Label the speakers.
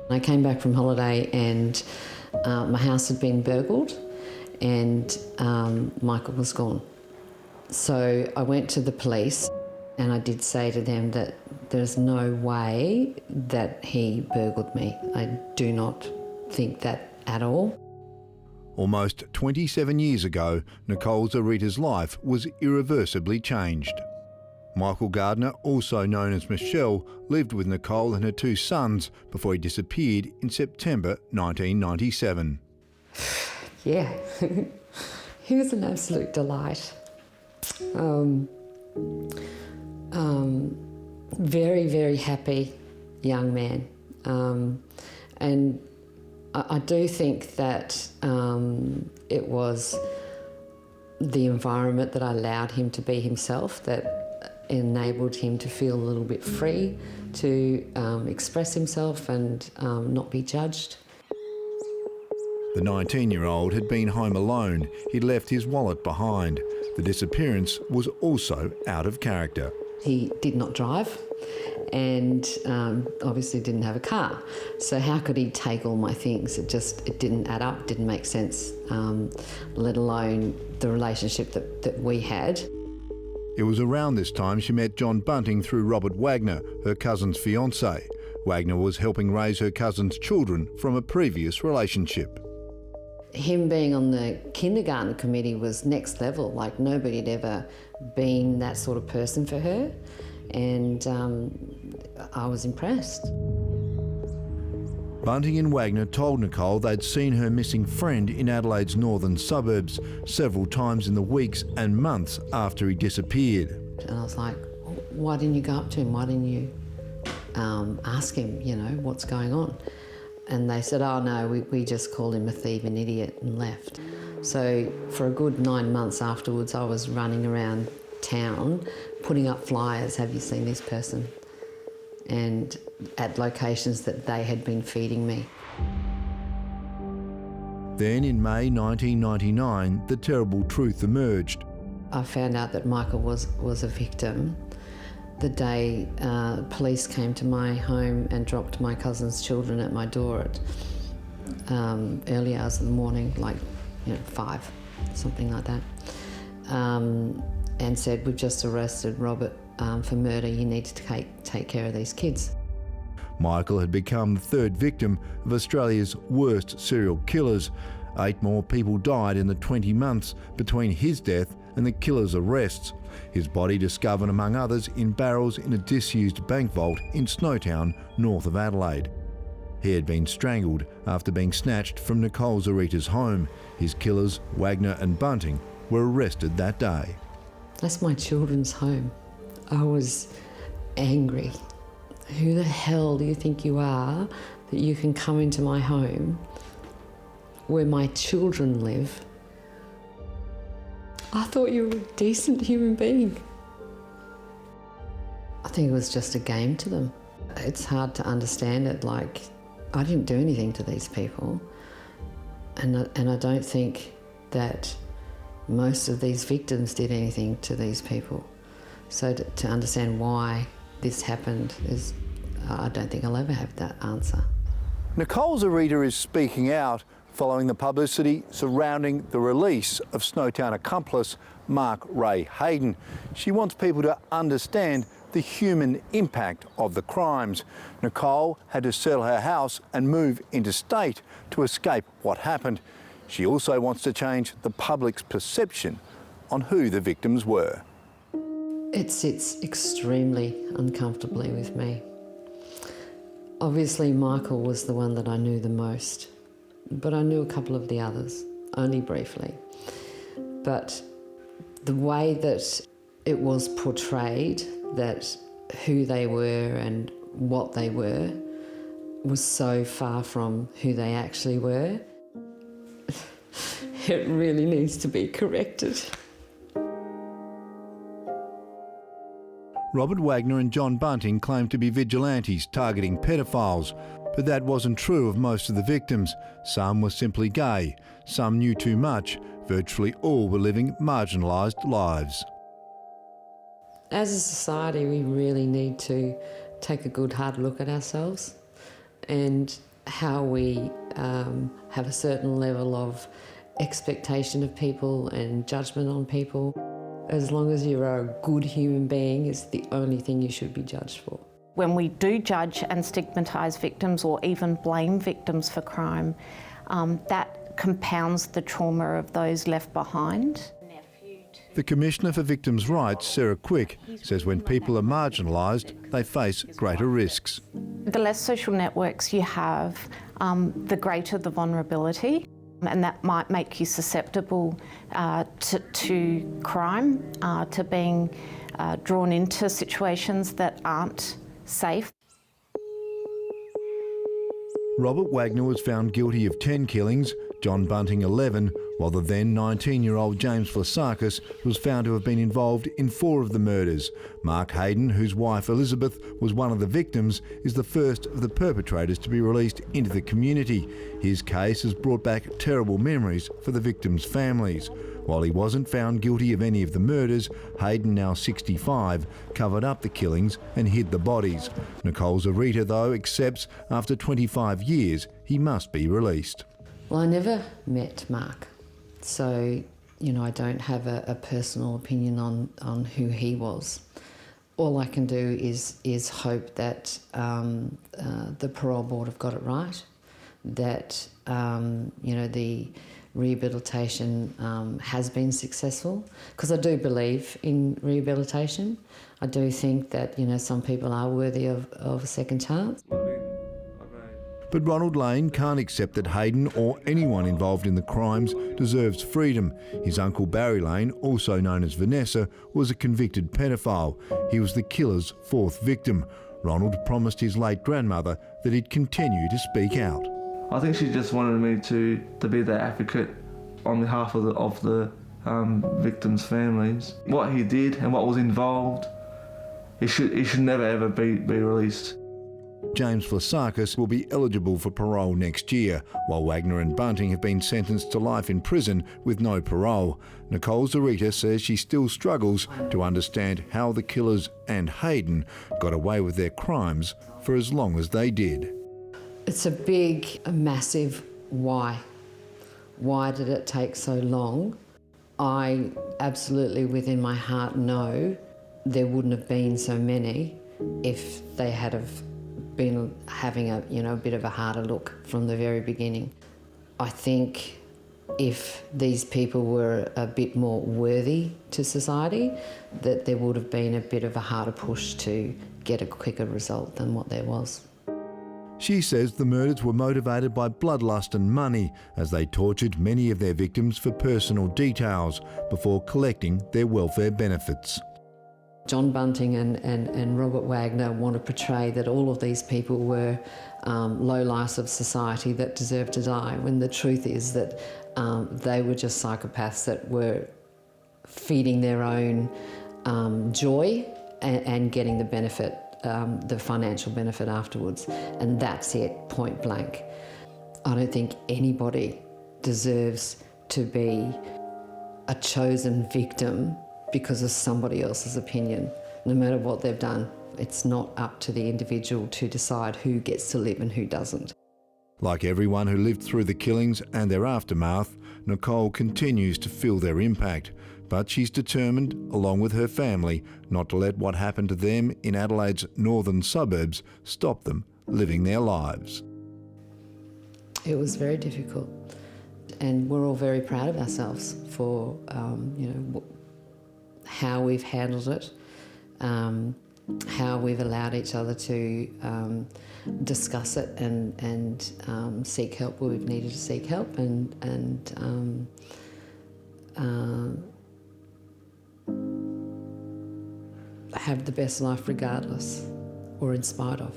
Speaker 1: I came back from holiday and my house had been burgled and Michael was gone. So I went to the police and I did say to them that there's no way that he burgled me. I do not think that at all.
Speaker 2: Almost 27 years ago, Nicole Zarita's life was irreversibly changed. Michael Gardner, also known as Michelle, lived with Nicole and her two sons before he disappeared in September 1997.
Speaker 1: Yeah, he was an absolute delight. Very, very happy young man. And I do think that it was the environment that allowed him to be himself that enabled him to feel a little bit free to express himself and not be judged.
Speaker 2: The 19-year-old had been home alone. He'd left his wallet behind. The disappearance was also out of character.
Speaker 1: He did not drive and obviously didn't have a car. So how could he take all my things? It didn't add up, didn't make sense, let alone the relationship that we had.
Speaker 2: It was around this time she met John Bunting through Robert Wagner, her cousin's fiancé. Wagner was helping raise her cousin's children from a previous relationship.
Speaker 1: Him being on the kindergarten committee was next level, like nobody had ever been that sort of person for her, and I was impressed.
Speaker 2: Bunting and Wagner told Nicole they'd seen her missing friend in Adelaide's northern suburbs several times in the weeks and months after he disappeared.
Speaker 1: And I was like, why didn't you go up to him? Why didn't you ask him, you know, what's going on? And they said, oh no, we just called him a thieving idiot and left. So for a good 9 months afterwards, I was running around town putting up flyers, have you seen this person? And at locations that they had been feeding me.
Speaker 2: Then in May 1999, the terrible truth emerged.
Speaker 1: I found out that Michael was a victim the day police came to my home and dropped my cousin's children at my door at early hours of the morning, like 5, something like that, and said, we've just arrested Robert for murder, you need to take care of these kids.
Speaker 2: Michael had become the third victim of Australia's worst serial killers. 8 more people died in the 20 months between his death and the killer's arrests. His body discovered, among others, in barrels in a disused bank vault in Snowtown, north of Adelaide. He had been strangled after being snatched from Nicole Zarita's home. His killers, Wagner and Bunting, were arrested that day.
Speaker 1: That's my children's home. I was angry. Who the hell do you think you are that you can come into my home where my children live? I thought you were a decent human being. I think it was just a game to them. It's hard to understand it, like, I didn't do anything to these people. And I don't think that most of these victims did anything to these people. So to understand why this happened is, I don't think I'll ever have that answer.
Speaker 2: Nicole Zarita is speaking out following the publicity surrounding the release of Snowtown accomplice Mark Ray Hayden. She wants people to understand the human impact of the crimes. Nicole had to sell her house and move interstate to escape what happened. She also wants to change the public's perception on who the victims were.
Speaker 1: It sits extremely uncomfortably with me. Obviously, Michael was the one that I knew the most, but I knew a couple of the others, only briefly. But the way that it was portrayed, that who they were and what they were, was so far from who they actually were. It really needs to be corrected.
Speaker 2: Robert Wagner and John Bunting claimed to be vigilantes targeting pedophiles, but that wasn't true of most of the victims. Some were simply gay, some knew too much, virtually all were living marginalised lives.
Speaker 1: As a society, we really need to take a good hard look at ourselves and how we have a certain level of expectation of people and judgment on people. As long as you're a good human being is the only thing you should be judged for.
Speaker 3: When we do judge and stigmatise victims or even blame victims for crime, that compounds the trauma of those left behind.
Speaker 2: The Commissioner for Victims' Rights, Sarah Quick, says when people are marginalised, they face greater risks.
Speaker 3: The less social networks you have, the greater the vulnerability, and that might make you susceptible to crime, to being drawn into situations that aren't safe.
Speaker 2: Robert Wagner was found guilty of 10 killings, John Bunting 11, while the then 19-year-old James Vlasakis was found to have been involved in 4 of the murders. Mark Hayden, whose wife Elizabeth was one of the victims, is the first of the perpetrators to be released into the community. His case has brought back terrible memories for the victims' families. While he wasn't found guilty of any of the murders, Hayden, now 65, covered up the killings and hid the bodies. Nicole Zarita, though, accepts after 25 years he must be released.
Speaker 1: Well, I never met Mark, so, I don't have a personal opinion on who he was. All I can do is hope that the Parole Board have got it right, that, the rehabilitation has been successful, because I do believe in rehabilitation. I do think that, some people are worthy of a second chance.
Speaker 2: But Ronald Lane can't accept that Hayden or anyone involved in the crimes deserves freedom. His uncle Barry Lane, also known as Vanessa, was a convicted pedophile. He was the killer's 4th victim. Ronald promised his late grandmother that he'd continue to speak out.
Speaker 4: I think she just wanted me to be the advocate on behalf of the victims' families. What he did and what was involved, he should never ever be released.
Speaker 2: James Vlasakis will be eligible for parole next year, while Wagner and Bunting have been sentenced to life in prison with no parole. Nicole Zarita says she still struggles to understand how the killers and Hayden got away with their crimes for as long as they did.
Speaker 1: It's a massive why. Why did it take so long? I absolutely within my heart know there wouldn't have been so many if they had have been having a bit of a harder look from the very beginning. I think if these people were a bit more worthy to society, that there would have been a bit of a harder push to get a quicker result than what there was.
Speaker 2: She says the murders were motivated by bloodlust and money, as they tortured many of their victims for personal details before collecting their welfare benefits.
Speaker 1: John Bunting and Robert Wagner want to portray that all of these people were lowlifes of society that deserved to die, when the truth is that they were just psychopaths that were feeding their own joy and getting the benefit, the financial benefit afterwards. And that's it, point blank. I don't think anybody deserves to be a chosen victim because of somebody else's opinion, no matter what they've done. It's not up to the individual to decide who gets to live and who doesn't.
Speaker 2: Like everyone who lived through the killings and their aftermath, Nicole continues to feel their impact, but she's determined, along with her family, not to let what happened to them in Adelaide's northern suburbs stop them living their lives.
Speaker 1: It was very difficult, and we're all very proud of ourselves for how we've handled it, how we've allowed each other to discuss it and seek help where we've needed to seek help, and have the best life regardless, or in spite of.